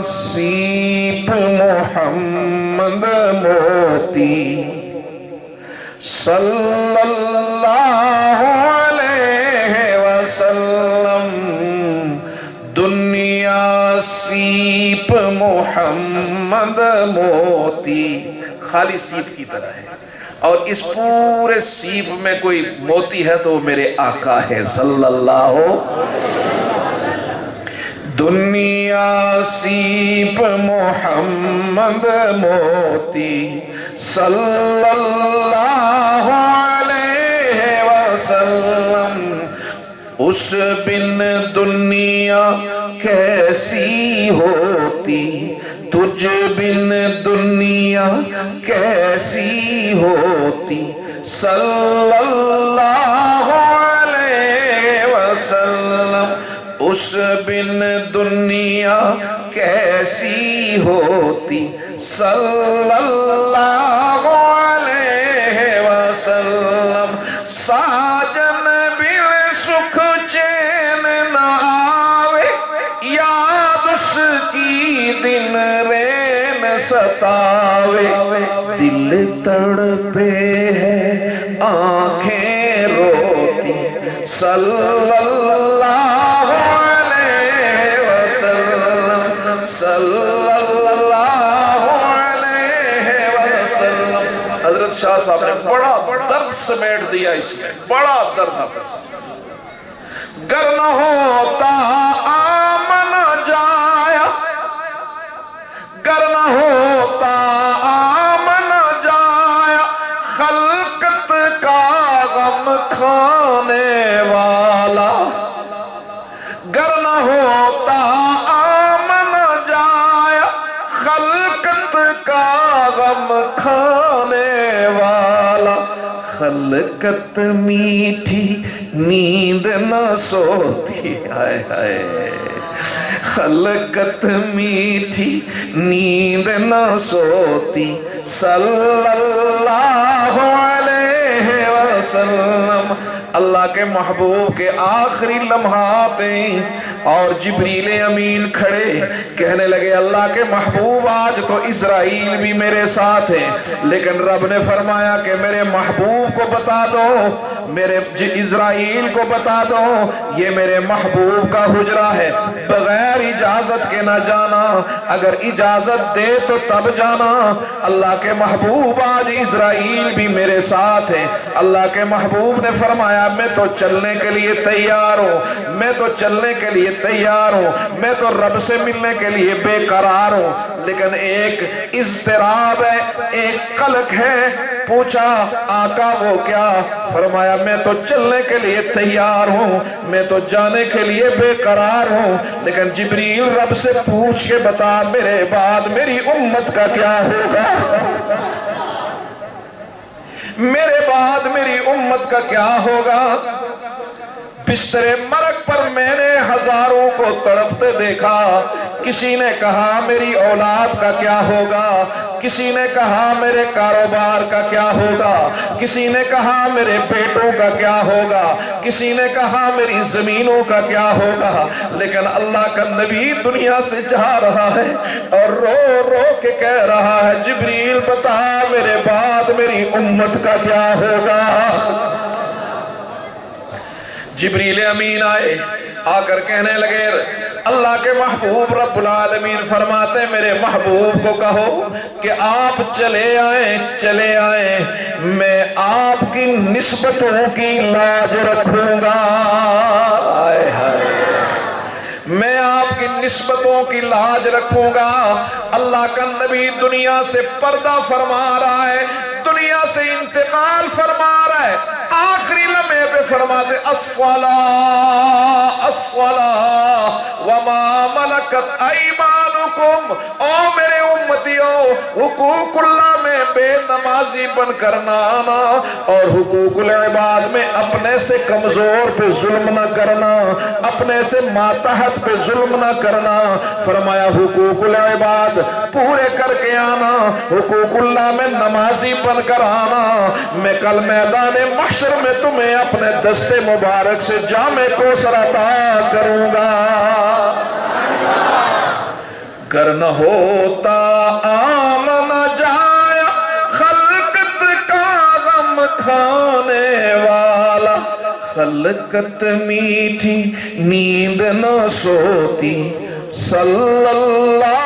सीप मोहम्मद मोती सल्लल्लाहु अलैहि वसल्लम। दुनिया सीप मोहम्मद मोती, खाली सीप की तरह है, और इस पूरे सीप में कोई मोती है तो वो मेरे आका है सल्लल्लाहु। दुनिया सीप मोहम्मद मोती सल्लल्लाहु अलैहि वसल्लम। उस बिन दुनिया कैसी होती, तुझ बिन दुनिया कैसी होती सल्लल्लाहु अलैहि वसल्लम। उस बिन दुनिया कैसी होती सल्लल्लाहु अलैहि वसल्लम। साजन बिन सुख चैन न आवे, याद उसकी दिन रैन सतावे। दिल तड़पे है आंखें रोती सल्लल्लाहु अलैहि वसल्लम, सल्लल्लाहु अलैहि वसल्लम। हजरत शाह साहब ने बड़ा दर्द समेट दिया इसमें, बड़ा दर्द। गर न होता आमन जाया, गर न होता आमन जाया, खलकत का गम खाने वाला। गर न होता आमन जाया, खलकत का गम खाने वाला। खलकत मीठी नींद न सोती, हाय हाय। खलकत मीठी नींद न सोती सल्लल्लाहु अलैहि वसल्लम। अल्लाह के महबूब के आखिरी लम्हात और जिब्रील अमीन खड़े कहने लगे अल्लाह के महबूब आज तो इज़राइल भी मेरे साथ है, लेकिन रब ने फरमाया कि मेरे महबूब को बता दो, मेरे इज़राइल को बता दो ये मेरे महबूब का हुजरा है, बगैर इजाजत के ना जाना, अगर इजाजत दे तो तब जाना। अल्लाह के महबूब आज इज़राइल भी मेरे साथ है। अल्लाह के महबूब ने फरमाया मैं तो चलने के लिए तैयार हूँ, मैं तो चलने के लिए तैयार हूँ, मैं तो रब से मिलने के लिए बेकरार हूँ, लेकिन एक इज़्तिराब है, एक कलक है। पूछा आका वो क्या? फरमाया मैं तो चलने के लिए तैयार हूँ, मैं तो जाने के लिए बेकरार हूँ, लेकिन जिब्रील रब से पूछ के बता मेरे बाद मेरी उम्मत का क्या होगा, मेरे बाद मेरी उम्मत का क्या होगा। बिस्तरे मरग पर मैंने हजारों को तड़पते देखा। किसी ने कहा मेरी औलाद का क्या होगा, किसी ने कहा मेरे कारोबार का क्या होगा, किसी ने कहा मेरे बेटों का क्या होगा, किसी ने कहा मेरी जमीनों का क्या होगा। लेकिन अल्लाह का नबी दुनिया से जा रहा है और रो रो के कह रहा है जिब्रील बता मेरे बाद मेरी उम्मत का क्या होगा। जिब्रील अमीन आए, आकर कहने लगे अल्लाह के महबूब रब्बुल आलमीन फरमाते मेरे महबूब को कहो कि आप चले आए, मैं आपकी निस्बतों की लाज रखूंगा। हाय हाय, मैं आपकी निस्बतों की लाज रखूंगा। अल्लाह का नबी दुनिया से पर्दा फरमा रहा है, दुनिया से इंतकाल फरमा रहा है। आखिरी लम्हे पे फरमाते अस्सला अस्सला वमा मलकत ऐमानुकुम। ओ मेरे उम्मतियों, हुकूकुल्लाह में बेनमाजी बनकर ना आना और हुकूकुल इबाद में अपने से कमजोर पे जुल्म न करना, अपने से मातहत पे जुल्म न करना। फरमाया हुकूकुल इबाद पूरे करके आना, हुकूकुल्लाह में नमाजी बनकर आना। मैं कल मैदान महशर में तुम्हें अपने दस्ते मुबारक से जामे को सरता करूंगा। گر نہ ہوتا آمن جایا خلقت کا غم کھانے والا، خلقت میٹھی نیند نہ سوتی صلی اللہ